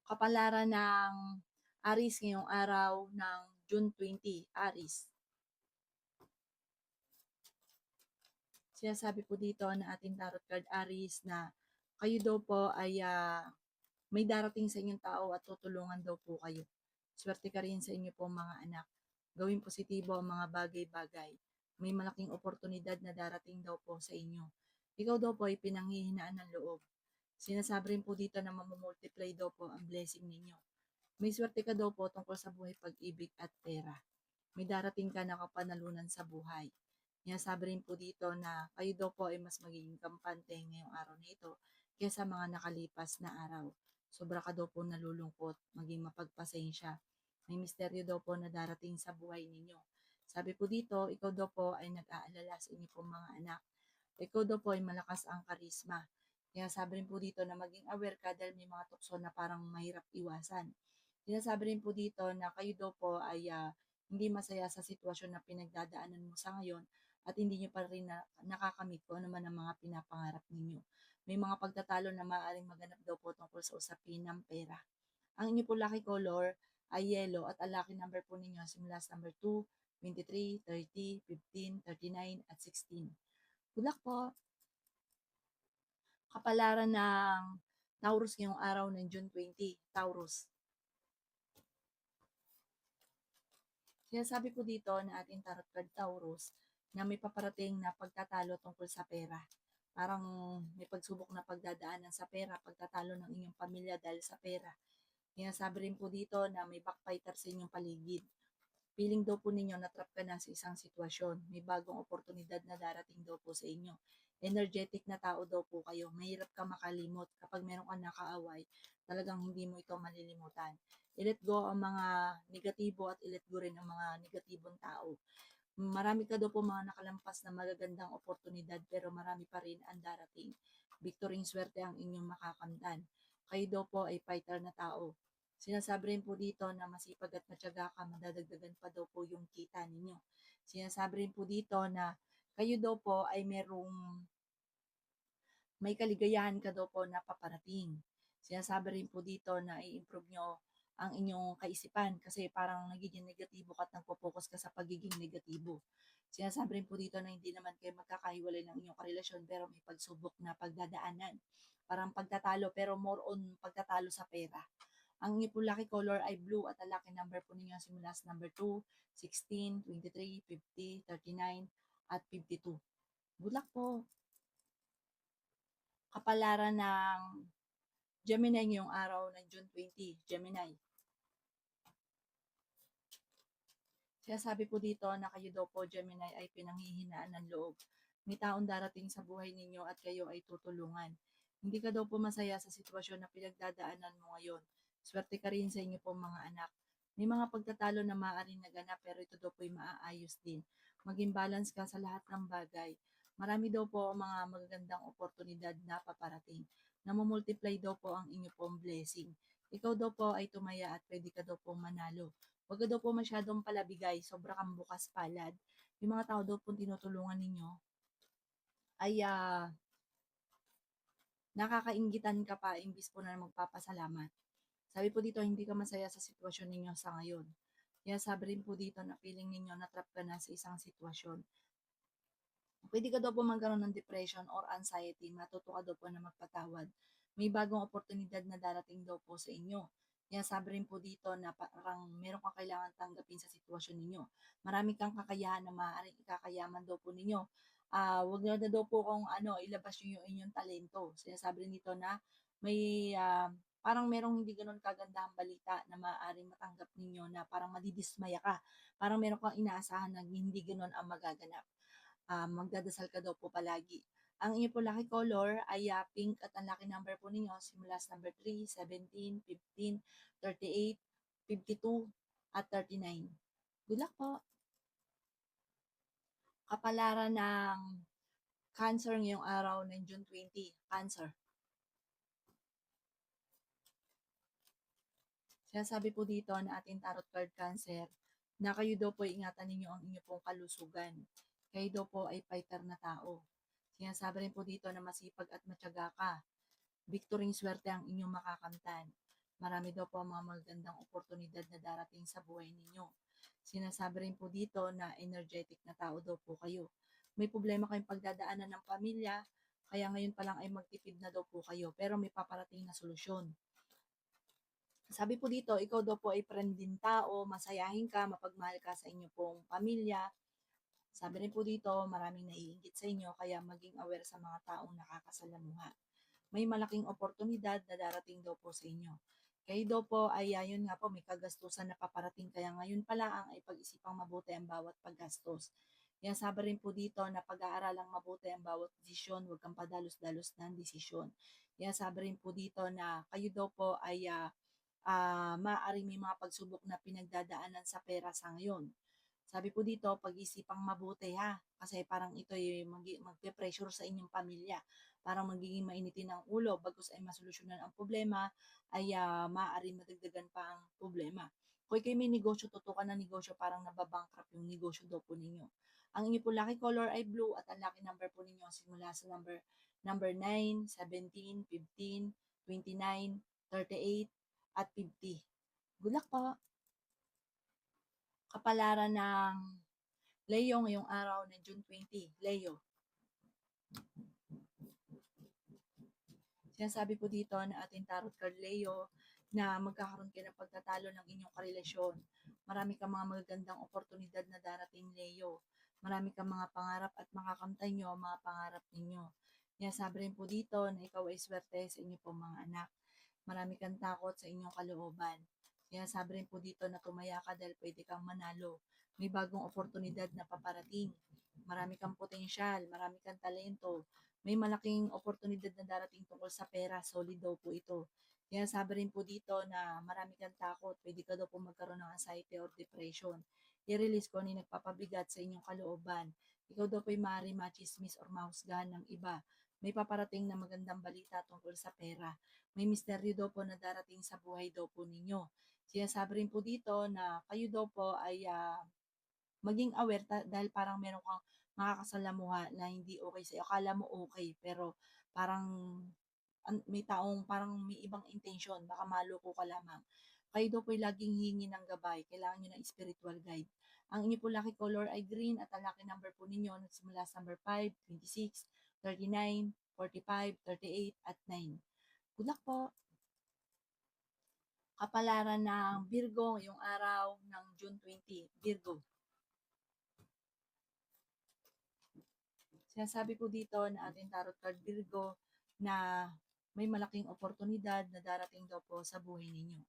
Kapalaran ng Aris ngayong araw ng June 20, Aris. Sinasabi po dito na ating tarot card Aris na kayo daw po ay may darating sa inyong tao at tutulungan daw po kayo. Swerte ka rin sa inyo po mga anak. Gawing positibo ang mga bagay-bagay. May malaking oportunidad na darating daw po sa inyo. Ikaw daw po ay pinanghihinaan ng loob. Sinasabi rin po dito na mamumultiply daw po ang blessing ninyo. May swerte ka daw po tungkol sa buhay, pag-ibig at pera. May darating ka na kapanalunan sa buhay. Sinasabi rin po dito na kayo daw po ay mas magiging kampante ngayong araw na ito kaysa mga nakalipas na araw. Sobra ka daw po nalulungkot, maging mapagpasensya. May misteryo daw po na darating sa buhay ninyo. Sabi po dito, ikaw daw po ay nag-aalala sa inyo pong mga anak. Ikaw daw po ay malakas ang karisma. Kaya sabi rin po dito na maging aware ka dahil may mga tukso na parang mahirap iwasan. Sinasabi rin po dito na kayo daw po ay hindi masaya sa sitwasyon na pinagdadaanan mo sa ngayon at hindi nyo pa rin nakakamit ko ano man ang mga pinapangarap ninyo. May mga pagtatalo na maaaring maganap daw po tungkol sa usapin ng pera. Ang inyo po lucky color ay yellow at ang lucky number po ninyo simula sa number 2, 23, 30, 15, 39 at 16. Good luck po! Kapalaran ng Taurus ngayong araw ng June 20, Taurus. Sinasabi po dito na ating tarot card Taurus na may paparating na pagtatalo tungkol sa pera. Parang may pagsubok na pagdadaanan sa pera, pagtatalo ng inyong pamilya dahil sa pera. Sinasabi rin po dito na may backbiter sa inyong paligid. Feeling daw po ninyo na trap ka na sa isang sitwasyon. May bagong oportunidad na darating daw po sa inyo. Energetic na tao daw po kayo. Mahirap ka makalimot. Kapag meron ka nakaaway, talagang hindi mo ito malilimutan. I-let go ang mga negatibo at i-let go rin ang mga negatibong tao. Marami ka daw po mga nakalampas na magagandang oportunidad pero marami pa rin ang darating. Victory swerte ang inyong makakamtan. Kayo daw po ay fighter na tao. Sinasabi rin po dito na masipag at matyaga ka, madadagdagan pa daw po yung kita ninyo. Sinasabi rin po dito na kayo daw po ay may kaligayahan ka daw po na paparating. Sinasabi rin po dito na i-improve nyo ang inyong kaisipan kasi parang nagiging negatibo ka at nagpo-focus ka sa pagiging negatibo. Sinasabi rin po dito na hindi naman kayo magkakahiwalay ng inyong karelasyon pero may pagsubok na pagdadaanan. Parang pagtatalo pero more on pagtatalo sa pera. Ang inyo po lucky color ay blue at ang lucky number po ninyo simula sa number 2, 16, 23, 50, 39 at 52. Good luck po! Kapalaran ng Gemini ngayong araw ng June 20, Gemini. Sinasabi po dito na kayo daw po, Gemini, ay pinanghihinaan ng loob. May taong darating sa buhay ninyo at kayo ay tutulungan. Hindi ka daw po masaya sa sitwasyon na pinagdadaanan mo ngayon. Swerte ka rin sa inyo po mga anak. May mga pagtatalo na maaaring naganap pero ito daw po ay maaayos din. Maging balance ka sa lahat ng bagay. Marami daw po mga magagandang oportunidad na paparating. Namumultiply daw po ang inyo pong blessing. Ikaw daw po ay tumaya at pwede ka daw po manalo. Huwag ka daw po masyadong palabigay, sobra kang bukas palad. Yung mga tao daw po tinutulungan ninyo ay nakakainggitan ka pa imbis po na magpapasalamat. Sabi po dito, hindi ka masaya sa sitwasyon ninyo sa ngayon. Kaya sabi rin po dito na feeling ninyo na trap ka na sa isang sitwasyon. Pwede ka daw po magkaroon ng depression or anxiety, matuto ka daw po na magpatawad. May bagong oportunidad na darating daw po sa inyo. Kaya sabi rin po dito na parang meron kang kailangan tanggapin sa sitwasyon ninyo. Marami kang kakayahan na maaaring ikakayaman daw po ninyo. Wag na daw po kung ilabas nyo yung inyong talento. Sinasabi rin dito na may parang merong hindi ganun kagandahang balita na maaaring matanggap ninyo na parang madidismaya ka. Parang meron kang inaasahan na hindi ganun ang magaganap. Magdadasal ka daw po palagi. Ang inyo po lucky color ay pink at ang lucky number po ninyo simula sa number 3, 17, 15, 38, 52 at 39. Good luck po! Kapalaran ng Cancer ngayong araw ng June 20. Cancer. Sinasabi po dito na ating tarot card Cancer na kayo daw po ingatan ninyo ang inyo pong kalusugan. Kayo daw po ay fighter na tao. Sinasabi rin po dito na masipag at matyaga ka. Victory swerte ang inyong makakamtan. Marami daw po ang mga magagandang oportunidad na darating sa buhay ninyo. Sinasabi rin po dito na energetic na tao daw po kayo. May problema kayong pagdadaanan ng pamilya, kaya ngayon pa lang ay magtipid na daw po kayo, pero may paparating na solusyon. Sabi po dito, ikaw daw po ay friend din tao, masayahin ka, mapagmahal ka sa inyo pong pamilya. Sabi rin po dito, maraming naiinggit sa inyo, kaya maging aware sa mga taong nakakasalamuha. May malaking oportunidad na darating daw po sa inyo. Kayo daw po ay yun nga po, may kagastusan na paparating, kaya ngayon pala ang ay pag-isipang mabuti ang bawat paggastos. Yan, sabi rin po dito na pag-aaralang mabuti ang bawat desisyon, huwag kang padalos-dalos ng desisyon. Yan, sabi rin po dito na kayo daw po ay maaaring may mga pagsubok na pinagdadaanan sa pera sa ngayon. Sabi po dito, pag-isipang mabuti ha, kasi parang ito ay magpe-pressure sa inyong pamilya. Parang magiging mainitin ang ulo, bagkus ay masolusyonan ang problema, ay maaaring madagdagan pa ang problema. Kung kayo may negosyo, tutukan ng negosyo, parang nababankrupt yung negosyo daw po ninyo. Ang inyo po lucky color ay blue at ang lucky number po ninyo simula sa number 9, 17, 15, 29, 38, at 50. Good luck po! Kapalaran ng Leo ngayong araw ng June 20. Leo. Sinasabi po dito na ating tarot card Leo na magkakaroon kayo ng pagtatalo ng inyong karelasyon. Marami kang mga magagandang oportunidad na darating Leo. Marami kang mga pangarap at makakamtay nyo ang mga pangarap ninyo. Sinasabi rin po dito na ikaw ay swerte sa inyo pong mga anak. Marami kang takot sa inyong kalooban. Sinasabi rin po dito na tumaya ka dahil pwede kang manalo. May bagong oportunidad na paparating. Marami kang potensyal, marami kang talento. May malaking oportunidad na darating tungkol sa pera, solid daw po ito. Sinasabi rin po dito na marami kang takot, pwede ka daw po magkaroon ng anxiety or depression. I-release ko ni nagpapabigat sa inyong kalooban. Ikaw daw po ay maaaring machismis or mahusgahan ng iba. May paparating na magandang balita tungkol sa pera. May misteryo daw po na darating sa buhay daw po ninyo. Sinasabi rin po dito na kayo daw po ay maging aware dahil parang meron kang makakasalamuha na hindi okay sa'yo. Akala mo okay, pero parang may taong parang may ibang intention, baka maloko ka lamang. Kayo daw po ay laging hingi ng gabay, kailangan nyo ng spiritual guide. Ang inyo po lucky color ay green at ang lucky number po ninyo nagsimula sa number 5, 26, 39, 45, 38, at 9. Good luck po! Kapalaran ng Virgo ngayong araw ng June 20. Virgo. Sinasabi po dito na ating tarot card Virgo na may malaking oportunidad na darating daw po sa buhay ninyo.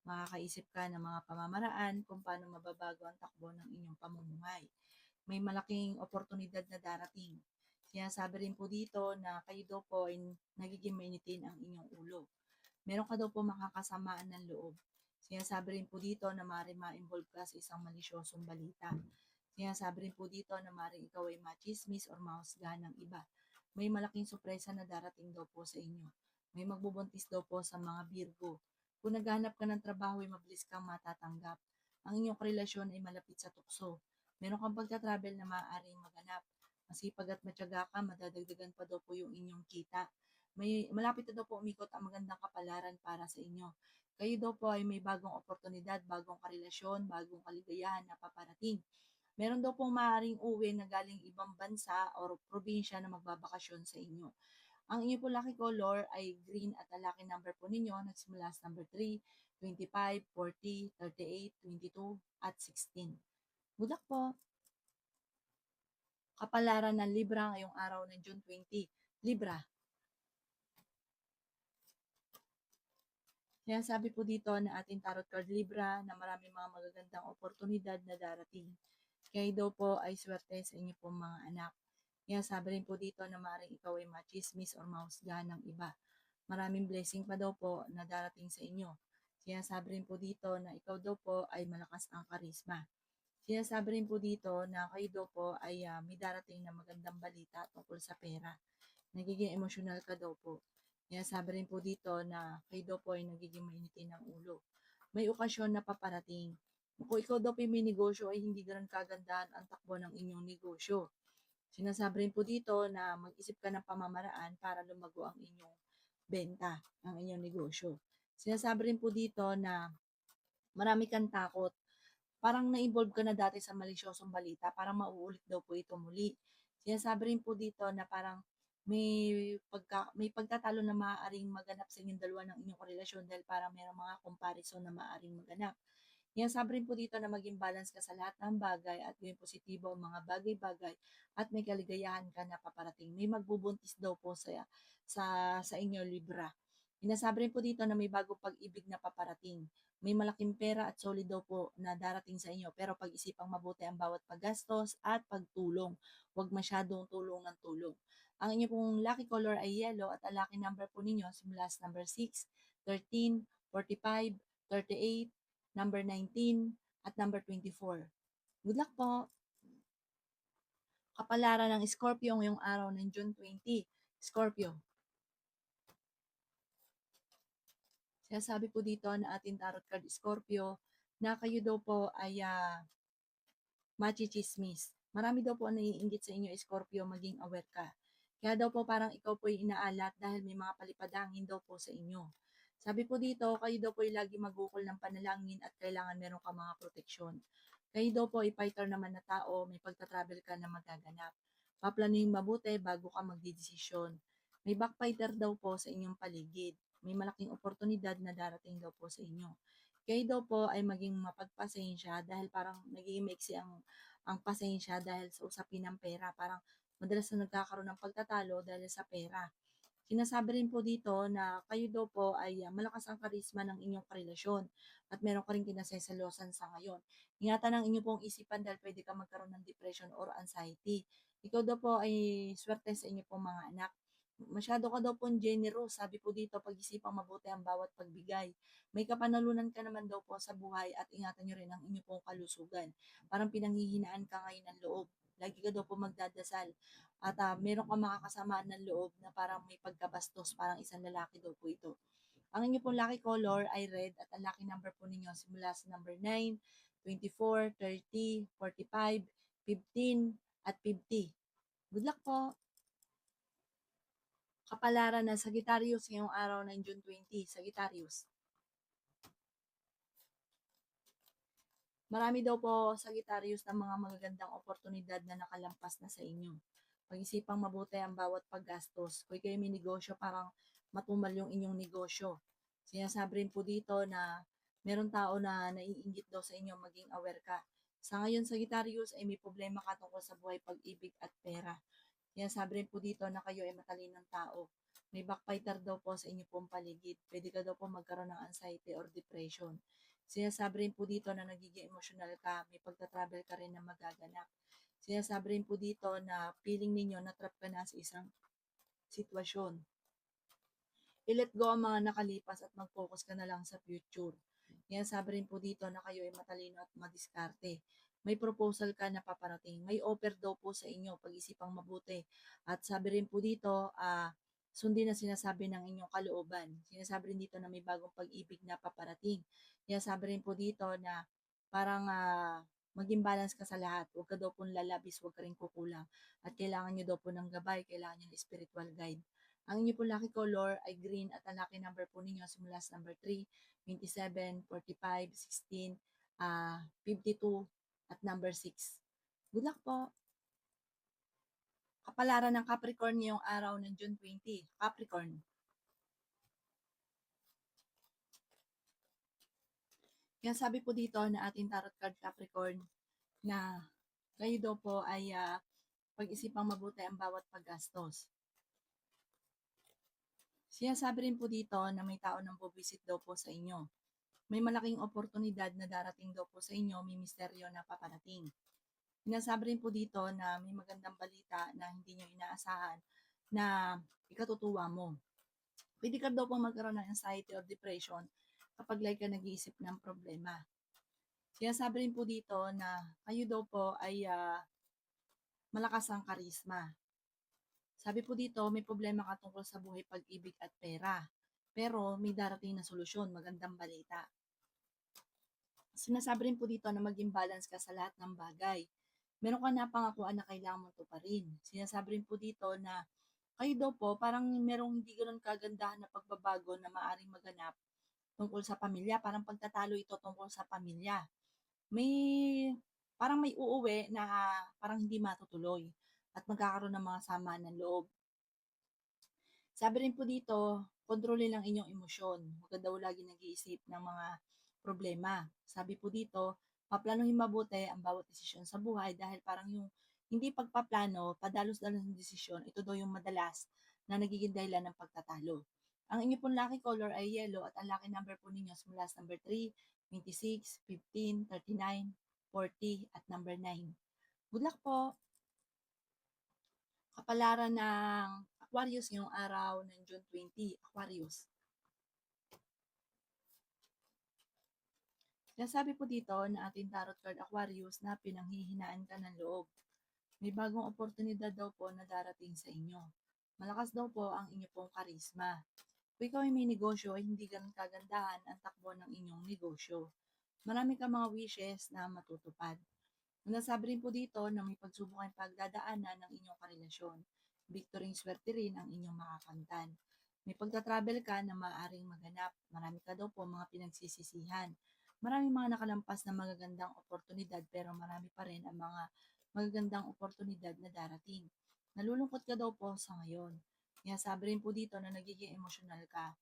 Makakaisip ka ng mga pamamaraan kung paano mababago ang takbo ng inyong pamumuhay. May malaking oportunidad na darating. Sinasabi rin po dito na kayo daw po ay nagiging mainitin ang inyong ulo. Meron ka daw po makakasamaan ng loob. Sinasabi rin po dito na maaaring ma-involve ka sa isang malisyosong balita. Sinasabi rin po dito na maaaring ikaw ay machismis or mahusgahan ng iba. May malaking sorpresa na darating daw po sa inyo. May magbubuntis daw po sa mga Virgo. Kung naghahanap ka ng trabaho ay mabilis kang matatanggap. Ang inyong relasyon ay malapit sa tukso. Meron kang pagka-travel na maaaring maganap. Masipag at matyaga ka, madadagdagan pa daw po yung inyong kita. Malapit na daw po umikot ang magandang kapalaran para sa inyo. Kayo daw po ay may bagong oportunidad, bagong karelasyon, bagong kaligayahan na paparating. Meron daw pong maaaring uwi na galing ibang bansa o probinsya na magbabakasyon sa inyo. Ang inyo po lucky color ay green at ang lucky number po ninyo nagsimula sa number 3, 25, 40, 38, 22, at 16. Good luck po! Kapalaran ng Libra ngayong araw ng June 20. Libra. Sinasabi po dito na ating tarot card Libra na maraming mga magagandang oportunidad na darating. Kayo daw po ay swerte sa inyo pong mga anak. Sinasabi rin po dito na maaaring ikaw ay machismis or mahusgahan ng iba. Maraming blessing pa daw po na darating sa inyo. Sinasabi rin po dito na ikaw daw po ay malakas ang karisma. Sinasabi rin po dito na kayo daw po ay may darating na magandang balita tungkol sa pera. Nagiging emosyonal ka daw po. Sinasabi rin po dito na kayo daw po ay nagiging mainitin ng ulo. May okasyon na paparating. Kung ikaw daw po may negosyo ay hindi ganun kagandahan ang takbo ng inyong negosyo. Sinasabi rin po dito na mag-isip ka ng pamamaraan para lumago ang inyong benta, ang inyong negosyo. Sinasabi rin po dito na marami kang takot. Parang na-involve ka na dati sa malisyosong balita, parang mauulit daw po ito muli. Sinasabi rin po dito na parang may pagtatalo na maaaring maganap sa inyong dalawa ng inyong relasyon dahil parang mayroong mga comparison na maaaring maganap. Sinasabi rin po dito na maging balance ka sa lahat ng bagay at gawing positibo ang mga bagay-bagay at may kaligayahan ka na paparating. May magbubuntis daw po sa inyo, Libra. Sinasabi rin po dito na may bagong pag-ibig na paparating. May malaking pera at solid daw po na darating sa inyo, pero pag-isipang mabuti ang bawat paggastos at pagtulong. Huwag masyadong tulong ng tulong. Ang inyo pong lucky color ay yellow at ang lucky number po ninyo simula sa number 6, 13, 45, 38, number 19, at number 24. Good luck po! Kapalaran ng Scorpio ngayong araw ng June 20. Scorpio. Sinasabi po dito na ating tarot card Scorpio na kayo daw po ay machichismis. Marami daw po ang naiinggit sa inyo, Scorpio, maging aware ka. Kaya daw po parang ikaw po ay inaalat dahil may mga palipadangin daw po sa inyo. Sabi po dito, kayo daw po ay lagi magukol ng panalangin at kailangan meron ka mga proteksyon. Kayo daw po ay fighter naman na tao, may pagta-travel ka na magaganap. Paplanuhin mabuti bago ka magdidesisyon. May backfighter daw po sa inyong paligid. May malaking oportunidad na darating daw po sa inyo. Kayo daw po ay maging mapagpasensya dahil parang nagiging maiksi ang pasensya dahil sa usapin ng pera. Parang madalas na nagkakaroon ng pagtatalo dahil sa pera. Sinasabi rin po dito na kayo daw po ay malakas ang karisma ng inyong karelasyon at meron ka rin kinasesalosan sa ngayon. Ingatan ang inyong pong isipan dahil pwede ka magkaroon ng depression or anxiety. Ikaw daw po ay swerte sa inyong pong mga anak. Masyado ka daw pong generous. Sabi po dito, pag-isipang mabuti ang bawat pagbigay. May kapanalunan ka naman daw po sa buhay at ingatan nyo rin ang inyong pong kalusugan. Parang pinanghihinaan ka ngayon ng loob. Lagi ka daw po magdadasal. At meron kang makakasamaan ng loob na parang may pagkabastos, parang isang lalaki daw po ito. Ang inyo pong lucky color ay red at ang lucky number po ninyo simula sa number 9, 24, 30, 45, 15, at 50. Good luck po! Kapalaran ng Sagittarius ngayong araw ng June 20. Sagittarius. Marami daw po, Sagittarius, ng mga magagandang oportunidad na nakalampas na sa inyo. Pag-isipang mabuti ang bawat paggastos. Kung kayo may negosyo, parang matumal yung inyong negosyo. Sinasabi rin po dito na meron tao na naiinggit daw sa inyo, maging aware ka. Sa ngayon, Sagittarius, ay may problema ka tungkol sa buhay, pag-ibig at pera. Sinasabi rin po dito na kayo ay matalinong tao. May backfighter daw po sa inyo pong paligid. Pwede ka daw po magkaroon ng anxiety or depression. Sinasabi rin po dito na nagiging emotional ka, may pagta-travel ka rin na magaganap. Sinasabi rin po dito na feeling ninyo na trap ka na sa isang sitwasyon. I-let go ang mga nakalipas at mag-focus ka na lang sa future. Sinasabi rin po dito na kayo ay matalino at madiskarte. May proposal ka na paparating. May offer daw po sa inyo, pag-isipang mabuti. At sabi rin po dito, sundin na sinasabi ng inyong kalooban. Sinasabi rin dito na may bagong pag-ibig na paparating. Sinasabi rin po dito na parang maging balance ka sa lahat. Huwag ka daw pong lalabis, huwag ka rin kukulang. At kailangan nyo daw po ng gabay, kailangan nyo ng spiritual guide. Ang inyo po lucky color ay green at ang lucky number po ninyo simula sa number 3, 27, 45, 16, 52, at number 6. Good luck po! Kapalaran ng Capricorn ngayong araw ng June 20. Capricorn. Kaya sabi po dito na ating tarot card Capricorn na kayo daw po ay pag-isipang mabuti ang bawat paggastos. Sinasabi rin po dito na may tao nang bubisit daw po sa inyo. May malaking oportunidad na darating daw po sa inyo, may misteryo na paparating. Sinasabi rin po dito na may magandang balita na hindi nyo inaasahan na ikatutuwa mo. Pwede ka daw po magkaroon ng anxiety or depression kapag like ka nag-iisip ng problema. Sinasabi rin po dito na kayo daw po ay malakas ang karisma. Sabi po dito, may problema ka tungkol sa buhay, pag-ibig at pera. Pero may darating na solusyon, magandang balita. Sinasabi rin po dito na maging balance ka sa lahat ng bagay. Meron ka na pangakuan na kailangan mo tuparin. Sinasabi rin po dito na kayo daw po, parang merong hindi ganun kagandahan na pagbabago na maaring maganap tungkol sa pamilya, parang pagtatalo ito tungkol sa pamilya. May parang may uuwi na parang hindi matutuloy at magkakaroon ng mga samaan ng loob. Sabi rin po dito, kontrolin ang inyong emosyon. Huwag ka daw lagi nag-iisip ng mga problema. Sabi po dito, paplanuhin mabuti ang bawat desisyon sa buhay dahil parang yung hindi pagpaplano, padalos-dalos ng desisyon, ito daw yung madalas na nagiging dahilan ng pagtatalo. Ang inyo pong lucky color ay yellow at ang lucky number po ninyo mula sa number 3, 26, 15, 39, 40 at number 9. Good luck po! Kapalaran ng Aquarius ngayong araw ng June 20, Aquarius. Sabi po dito na ating tarot card Aquarius na pinanghihinaan ka ng loob. May bagong oportunidad daw po na darating sa inyo. Malakas daw po ang inyo pong karisma. Kung ikaw ay may negosyo ay hindi ganun kagandahan ang takbo ng inyong negosyo. Marami ka mga wishes na matutupad. Nasabi rin po dito na may pagsubok ang pagdadaanan ng inyong karelasyon. Victory swerte rin ang inyong makakamtan. May pagta-travel ka na maaaring maganap. Marami ka daw po mga pinagsisisihan. Maraming mga nakalampas na magagandang oportunidad pero marami pa rin ang mga magagandang oportunidad na darating. Nalulungkot ka daw po sa ngayon. Kaya sabi rin po dito na nagiging emosyonal ka.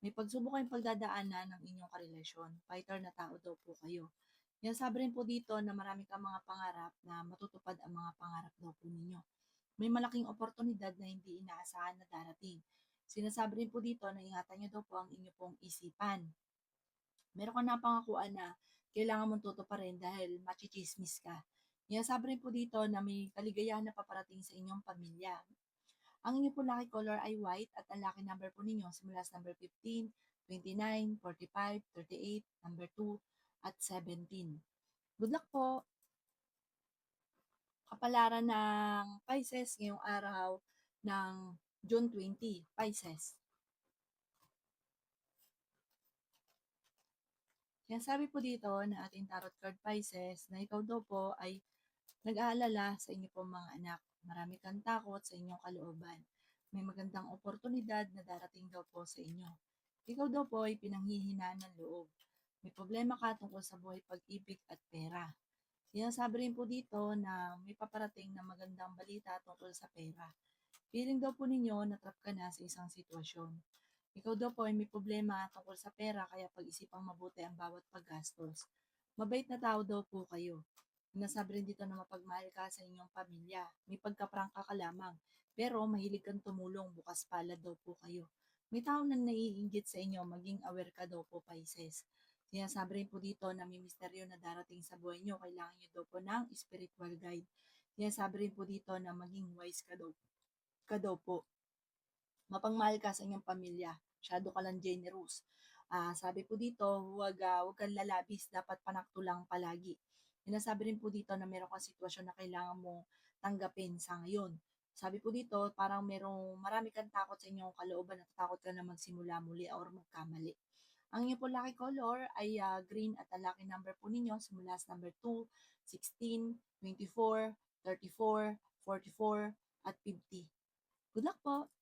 May pagsubok kayong pagdadaanan ng inyong karelasyon. Fighter na tao daw po kayo. Kaya sabi rin po dito na marami kang mga pangarap na matutupad ang mga pangarap daw po ninyo. May malaking oportunidad na hindi inaasahan na darating. Sinasabi rin po dito na ingatan nyo daw po ang inyo pong isipan. Meron ka na pangakuan na kailangan mong tutuparin dahil machichismis ka. Kaya sabi rin po dito na may kaligayahan na paparating sa inyong pamilya. Ang inyong po lucky color ay white at ang lucky number po ninyo simula sa number 15, 29, 45, 38, number 2, at 17. Good luck po! Kapalaran ng Pisces ngayong araw ng June 20, Pisces. Yan sabi po dito na ating tarot card Pisces na ikaw daw po ay nag-aalala sa inyo pong mga anak. Marami kang takot sa inyong kalooban. May magandang oportunidad na darating daw po sa inyo. Ikaw daw po ay pinanghihinaan ng loob. May problema ka tungkol sa buhay, pag-ibig at pera. Sinasabi rin po dito na may paparating na magandang balita tungkol sa pera. Feeling daw po ninyo na trap ka na sa isang sitwasyon. Ikaw daw po ay may problema tungkol sa pera kaya pag-isipang mabuti ang bawat paggastos. Mabait na tao daw po kayo. Nasabi rin dito na mapagmahal ka sa inyong pamilya. May pagkaprangka ka lamang. Pero mahilig kang tumulong, bukas palad daw po kayo. May tao na naiinggit sa inyo, maging aware ka daw po, Pisces. Sinasabi rin po dito na may misteryo na darating sa buhay nyo, kailangan nyo daw po ng spiritual guide. Sinasabi rin po dito na maging wise ka daw po. Mapagmahal ka sa inyong pamilya. Masyado ka lang generous. Sabi po dito, huwag kang lalabis, dapat panakto lang palagi. Sinasabi rin po dito na meron kang sitwasyon na kailangan mong tanggapin sa ngayon. Sabi po dito, parang marami kang takot sa inyong kalooban at takot ka na magsimula muli or magkamali. Ang inyong po lucky color ay green at ang lucky number po ninyo simula sa number 2, 16, 24, 34, 44, at 50. Good luck po!